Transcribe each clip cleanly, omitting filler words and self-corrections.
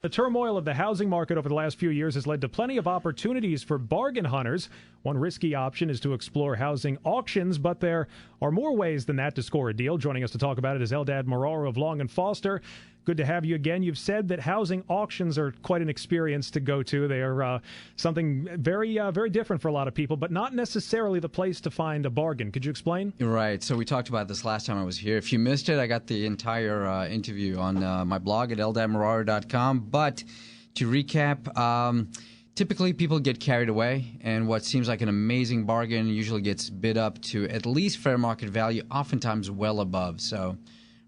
The turmoil of the housing market over the last few years has led to plenty of opportunities for bargain hunters. One risky option is to explore housing auctions, but there are more ways than that to score a deal. Joining us to talk about it is Eldad Moraru of Long & Foster. Good to have you again. You've said that housing auctions are quite an experience to go to. They are something very different for a lot of people, but not necessarily the place to find a bargain. Could you explain? Right. So we talked about this last time I was here. If you missed it, I got the entire interview on my blog at eldadmoraru.com. But to recap, typically people get carried away, and what seems like an amazing bargain usually gets bid up to at least fair market value, oftentimes well above. So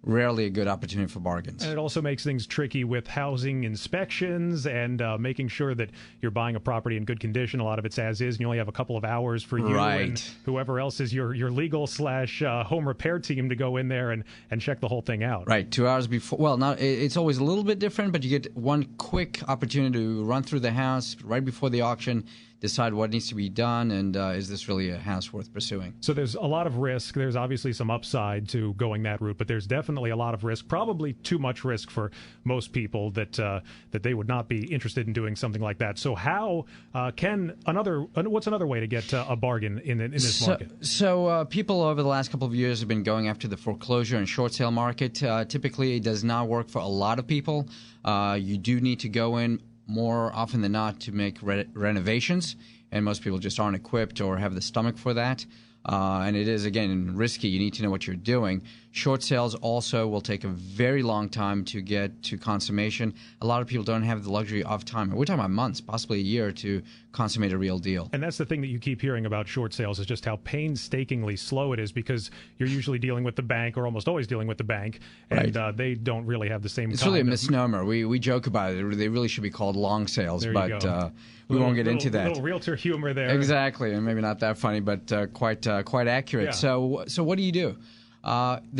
rarely a good opportunity for bargains. And it also makes things tricky with housing inspections and making sure that you're buying a property in good condition. A lot of it's as is, and you only have a couple of hours for you and whoever else is your legal / home repair team to go in there and check the whole thing out. Right, 2 hours before. Well, it's always a little bit different, but you get one quick opportunity to run through the house right before the auction, decide what needs to be done, and is this really a house worth pursuing? So there's a lot of risk. There's obviously some upside to going that route, but there's definitely a lot of risk, probably too much risk for most people that they would not be interested in doing something like that. So how what's another way to get a bargain in this market? So people over the last couple of years have been going after the foreclosure and short sale market. Typically, it does not work for a lot of people. You do need to go in more often than not to make renovations, and most people just aren't equipped or have the stomach for that. And it is, again, risky. You need to know what you're doing. Short sales also will take a very long time to get to consummation. A lot of people don't have the luxury of time. We're talking about months, possibly a year, to consummate a real deal. And that's the thing that you keep hearing about short sales is just how painstakingly slow it is, because you're usually dealing with the bank, or almost always dealing with the bank, and they don't really have the same It's really a misnomer. We joke about it. They really should be called long sales, but we won't get into that. A little realtor humor there. Exactly, and maybe not that funny, but quite accurate. Yeah. So what do you do?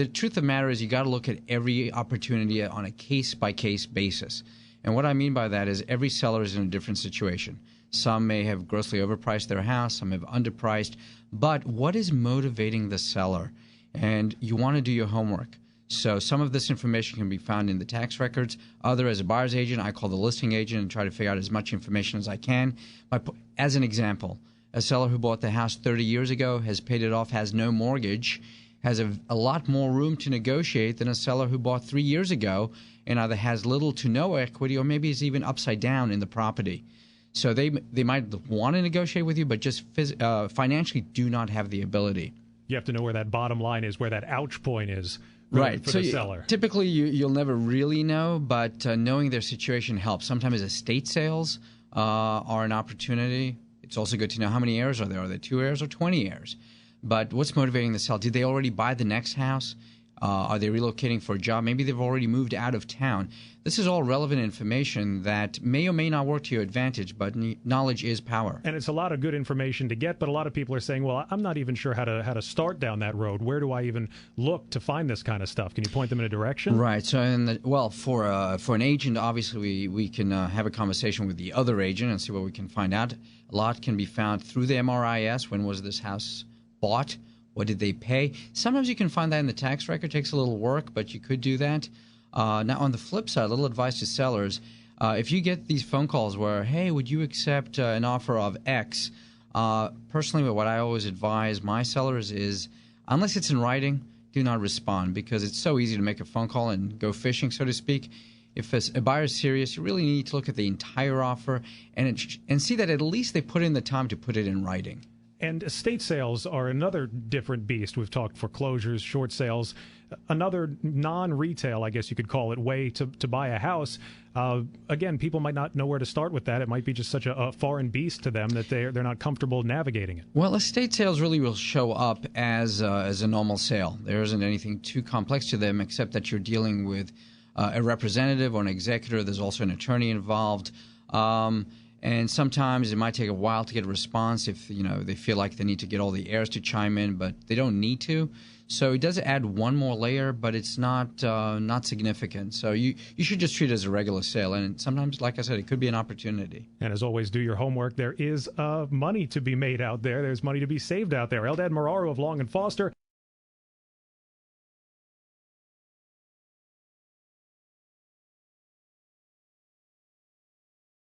The truth of the matter is you got to look at every opportunity on a case-by-case basis. And what I mean by that is every seller is in a different situation. Some may have grossly overpriced their house, some have underpriced. But what is motivating the seller? And you want to do your homework. So some of this information can be found in the tax records. Other, as a buyer's agent, I call the listing agent and try to figure out as much information as I can. As an example, a seller who bought the house 30 years ago, has paid it off, has no mortgage, has a lot more room to negotiate than a seller who bought 3 years ago and either has little to no equity or maybe is even upside down in the property. So they might want to negotiate with you, but just financially do not have the ability. You have to know where that bottom line is, where that ouch point is. Right. For the seller. Typically, you'll never really know, but knowing their situation helps. Sometimes estate sales are an opportunity. It's also good to know how many heirs are there. Are there 2 heirs or 20 heirs? But what's motivating the seller? Did they already buy the next house? Are they relocating for a job? Maybe they've already moved out of town. This is all relevant information that may or may not work to your advantage, but knowledge is power. And it's a lot of good information to get, but a lot of people are saying, well, I'm not even sure how to start down that road. Where do I even look to find this kind of stuff? Can you point them in a direction? Right. So, for an agent, obviously, we can have a conversation with the other agent and see what we can find out. A lot can be found through the MRIS. When was this house bought? What did they pay? Sometimes you can find that in the tax record. It takes a little work, but you could do that. Now, on the flip side, a little advice to sellers. If you get these phone calls where, hey, would you accept an offer of X? Personally, what I always advise my sellers is, unless it's in writing, do not respond, because it's so easy to make a phone call and go fishing, so to speak. If a buyer is serious, you really need to look at the entire offer and see that at least they put in the time to put it in writing. And estate sales are another different beast. We've talked foreclosures, short sales, another non-retail, I guess you could call it, way to buy a house. Again, people might not know where to start with that. It might be just such a foreign beast to them that they're not comfortable navigating it. Well, estate sales really will show up as a normal sale. There isn't anything too complex to them except that you're dealing with a representative or an executor. There's also an attorney involved. And sometimes it might take a while to get a response if they feel like they need to get all the heirs to chime in, but they don't need to. So it does add one more layer, but it's not significant. So you should just treat it as a regular sale. And sometimes, like I said, it could be an opportunity. And as always, do your homework. There is money to be made out there. There's money to be saved out there. Eldad Moraru of Long & Foster.